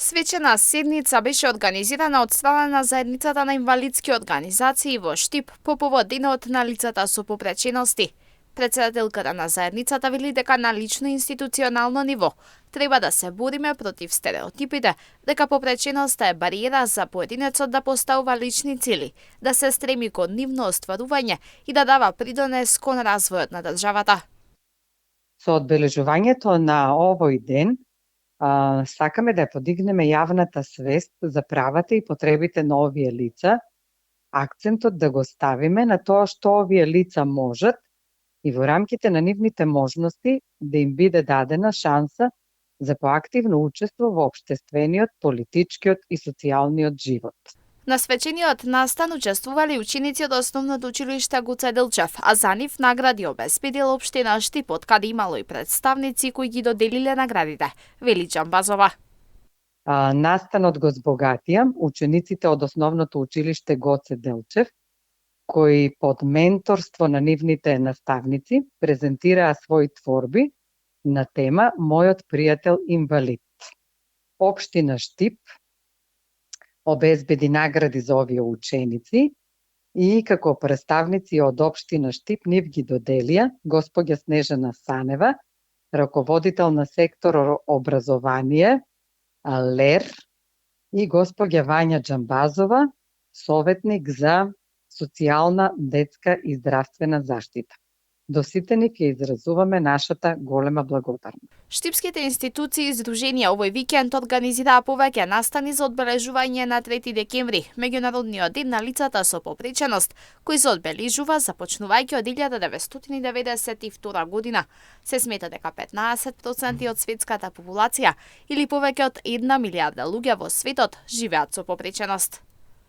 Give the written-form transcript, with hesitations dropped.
Свечена седница беше организирана од страна на заедницата на инвалидски организации во Штип по повод денот на лицата со попречености. Председателката на заедницата вели дека на лично институционално ниво треба да се бориме против стереотипите, дека попреченоста е бариера за поединецот да поставува лични цели, да се стреми кон нивно остварување и да дава придонес кон развојот на државата. Со одбележувањето на овој ден, сакаме да ја подигнеме јавната свест за правата и потребите на овие лица, акцентот да го ставиме на тоа што овие лица можат и во рамките на нивните можности да им биде дадена шанса за поактивно учество во општествениот, политичкиот и социјалниот живот. На свечениот настан учествували ученици од Основното училиште Гоце Делчев, а за нив награди обезбедил општина Штип, од каде имало и представници кои ги доделиле наградите, вели Џамбазова. Настанот го збогатија учениците од Основното училиште Гоце Делчев, кои под менторство на нивните наставници презентираа своји творби на тема Мојот пријател инвалид. Општина Штип обезбеди награди за овие ученици и како представници од општина Штип нив ги доделија госпоѓа Снежана Санева, раководител на сектор образование, ЛЕР, и госпоѓа Вања Џамбазова, советник за социјална, детска и здравствена заштита. До сите нив ја изразуваме нашата голема благодарност. Штипските институции и здруженија овој викенд организираа повеќе настани за одбележување на 3 декември, меѓународниот ден на лицата со попреченост, кој се одбележува започнувајќи од 1992 година. Се смета дека 15% од светската популација или повеќе од 1 милијарда луѓе во светот живеат со попреченост.